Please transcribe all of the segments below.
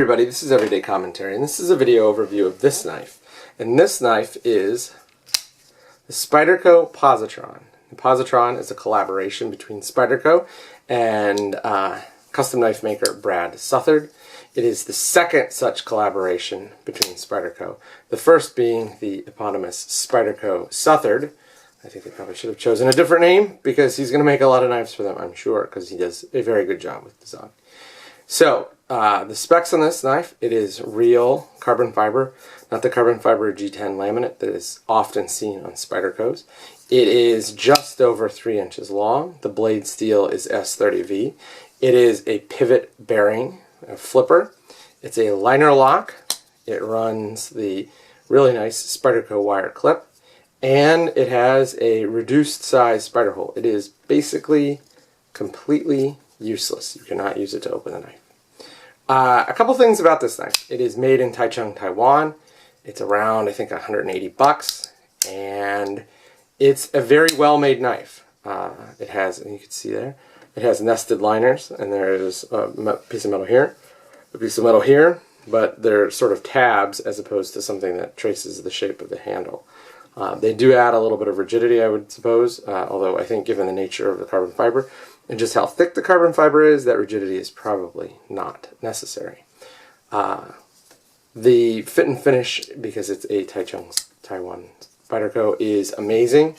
Everybody, this is Everyday Commentary, and this is a video overview of this knife. And this knife is the Spyderco Positron. The Positron is a collaboration between Spyderco and custom knife maker Brad Southard. It is the second such collaboration between Spyderco. The first being the eponymous Spyderco Southard. I think they probably should have chosen a different name because he's going to make a lot of knives for them, I'm sure, because he does a very good job with design. So, the specs on this knife, it is real carbon fiber, not the carbon fiber G10 laminate that is often seen on Spydercos. It is just over 3 inches long. The blade steel is S30V. It is a pivot bearing, a flipper. It's a liner lock. It runs the really nice Spyderco wire clip. And it has a reduced size spider hole. It is basically completely useless. You cannot use it to open the knife. A couple things about this knife. It is made in Taichung, Taiwan. It's around, I think, 180 bucks. And it's a very well-made knife. It has, and you can see there, it has nested liners. And there is a piece of metal here, a piece of metal here. But they're sort of tabs as opposed to something that traces the shape of the handle. They do add a little bit of rigidity, I would suppose, although I think given the nature of the carbon fiber and just how thick the carbon fiber is, that rigidity is probably not necessary. The fit and finish, because it's a Taichung, Taiwan Spyderco, is amazing.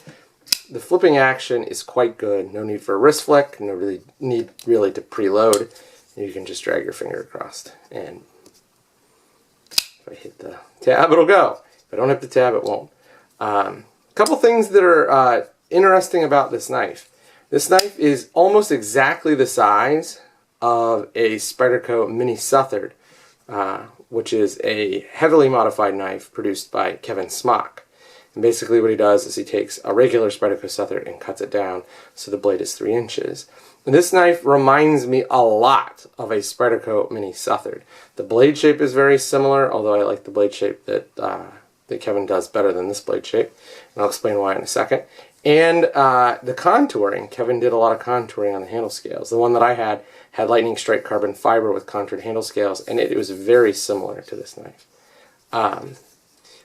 The flipping action is quite good. No need for a wrist flick, no need really to preload. You can just drag your finger across, and if I hit the tab, it'll go. If I don't hit the tab, it won't. A couple things that are interesting about this knife. This knife is almost exactly the size of a Spyderco Mini Southard, which is a heavily modified knife produced by Kevin Smock. And basically what he does is he takes a regular Spyderco Southard and cuts it down so the blade is 3 inches. And this knife reminds me a lot of a Spyderco Mini Southard. The blade shape is very similar, although I like the blade shape that Kevin does better than this blade shape, and I'll explain why in a second. And the contouring, Kevin did a lot of contouring on the handle scales. The one that I had lightning strike carbon fiber with contoured handle scales, and it was very similar to this knife.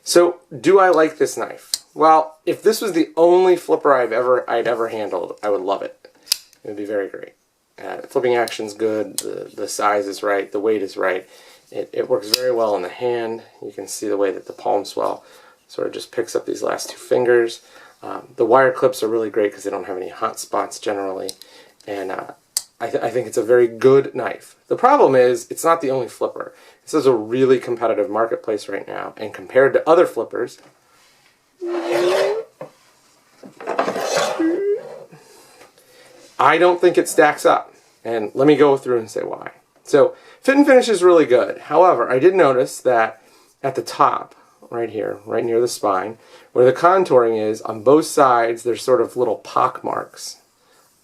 So, do I like this knife? Well, if this was the only flipper I'd ever handled, I would love it. It would be very great. The flipping action's good, the size is right, the weight is right. It works very well in the hand. You can see the way that the palm swell sort of just picks up these last two fingers. The wire clips are really great because they don't have any hot spots generally. And I think it's a very good knife. The problem is it's not the only flipper. This is a really competitive marketplace right now. And compared to other flippers, I don't think it stacks up. And let me go through and say why. So, fit and finish is really good. However, I did notice that at the top, right here, right near the spine, where the contouring is, on both sides, there's sort of little pock marks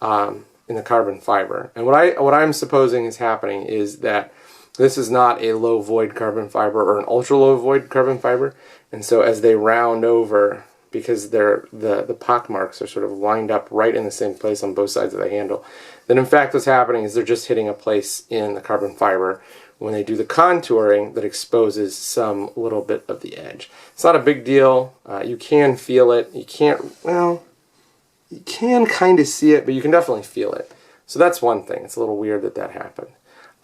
in the carbon fiber. And what I'm supposing is happening is that this is not a low void carbon fiber or an ultra low void carbon fiber. And so as they round over, because the pock marks are sort of lined up right in the same place on both sides of the handle, then in fact what's happening is they're just hitting a place in the carbon fiber when they do the contouring that exposes some little bit of the edge. It's not a big deal. You can feel it. You can't, well, you can kind of see it, but you can definitely feel it. So that's one thing. It's a little weird that that happened.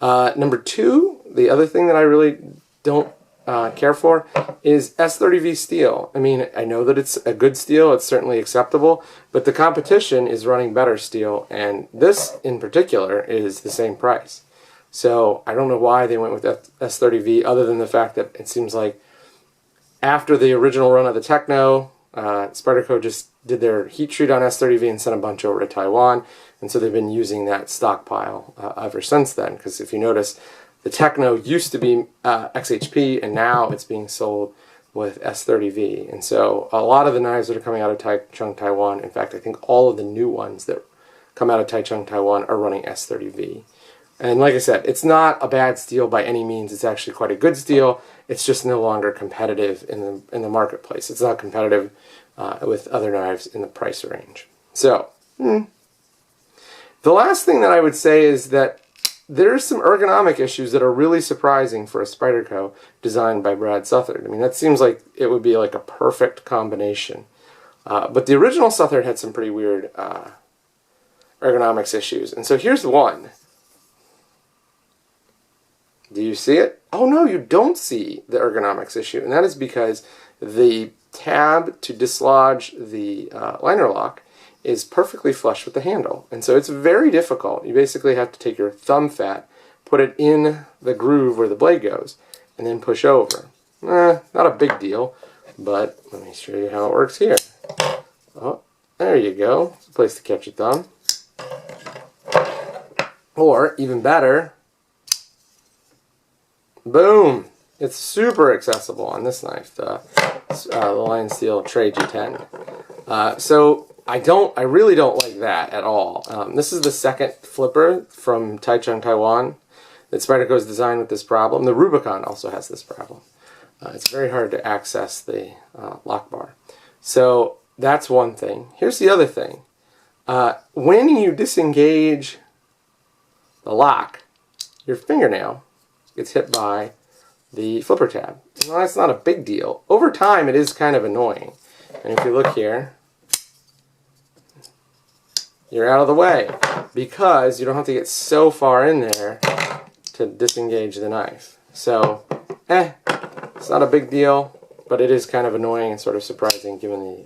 Number two, the other thing that I really don't care for is S30V steel. I mean, I know that it's a good steel, it's certainly acceptable, but the competition is running better steel, and this in particular is the same price. So I don't know why they went with S30V other than the fact that it seems like after the original run of the Techno, Spyderco just did their heat treat on S30V and sent a bunch over to Taiwan, and so they've been using that stockpile ever since then, because if you notice, the Techno used to be XHP, and now it's being sold with S30V. And so a lot of the knives that are coming out of Taichung, Taiwan, in fact, I think all of the new ones that come out of Taichung, Taiwan are running S30V. And like I said, it's not a bad steel by any means. It's actually quite a good steel. It's just no longer competitive in the marketplace. It's not competitive with other knives in the price range. So, the last thing that I would say is that there's some ergonomic issues that are really surprising for a Spyderco designed by Brad Southard. I mean, that seems like it would be like a perfect combination. But the original Southard had some pretty weird ergonomics issues. And so here's one. Do you see it? Oh no, you don't see the ergonomics issue. And that is because the tab to dislodge the liner lock is perfectly flush with the handle. And so it's very difficult. You basically have to take your thumb fat, put it in the groove where the blade goes, and then push over. Not a big deal, but let me show you how it works here. Oh, there you go. It's a place to catch your thumb. Or, even better, boom! It's super accessible on this knife, the Lion Steel Tray G10. So I really don't like that at all. This is the second flipper from Taichung, Taiwan that Spyderco is designed with this problem. The Rubicon also has this problem. It's very hard to access the lock bar. So that's one thing. Here's the other thing. When you disengage the lock, your fingernail gets hit by the flipper tab. Well, that's not a big deal. Over time, it is kind of annoying. And if you look here, you're out of the way because you don't have to get so far in there to disengage the knife. So, it's not a big deal, but it is kind of annoying and sort of surprising given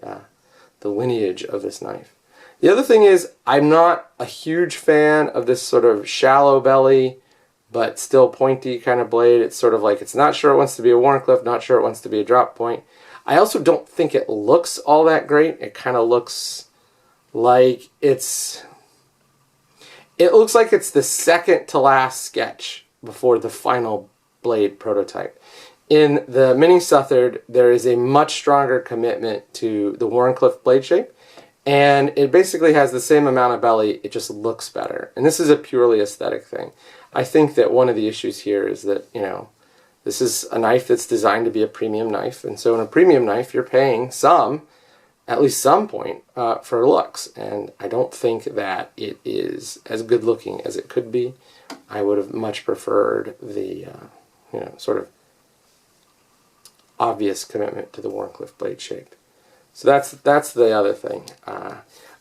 the lineage of this knife. The other thing is, I'm not a huge fan of this sort of shallow belly but still pointy kind of blade. It's sort of like it's not sure it wants to be a Wharncliffe, not sure it wants to be a drop point. I also don't think it looks all that great. It kind of looks like it looks like it's the second to last sketch before the final blade prototype. In the Mini Southard, there is a much stronger commitment to the Wharncliffe blade shape, and it basically has the same amount of belly, it just looks better. And this is a purely aesthetic thing. I think that one of the issues here is that, you know, this is a knife that's designed to be a premium knife, and so in a premium knife, you're paying at least some point, for looks, and I don't think that it is as good looking as it could be. I would have much preferred the, you know, sort of obvious commitment to the Wharncliffe blade shape. So that's the other thing.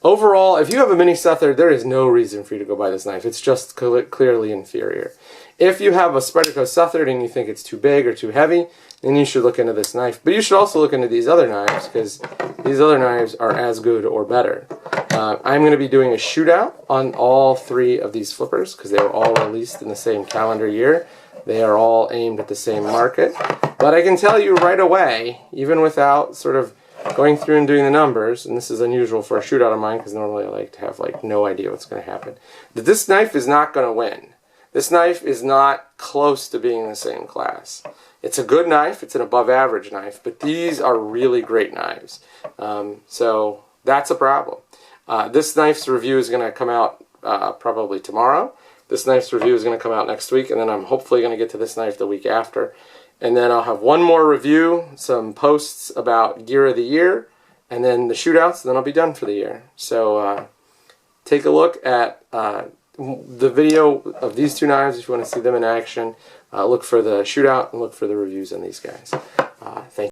Overall, if you have a Mini Southard, there is no reason for you to go buy this knife. It's just clearly inferior. If you have a Spyderco Southard and you think it's too big or too heavy, then you should look into this knife. But you should also look into these other knives, because these other knives are as good or better. I'm going to be doing a shootout on all three of these flippers, because they were all released in the same calendar year. They are all aimed at the same market. But I can tell you right away, even without sort of going through and doing the numbers, and this is unusual for a shootout of mine, because normally I like to have like no idea what's going to happen, that this knife is not going to win. This knife is not close to being in the same class. It's a good knife, it's an above average knife, but these are really great knives. So that's a problem. This knife's review is going to come out probably tomorrow. This knife's review is going to come out next week, and then I'm hopefully going to get to this knife the week after. And then I'll have one more review, some posts about Gear of the Year, and then the shootouts, and then I'll be done for the year. So take a look at the video of these two knives if you want to see them in action. Look for the shootout and look for the reviews on these guys. Thank you.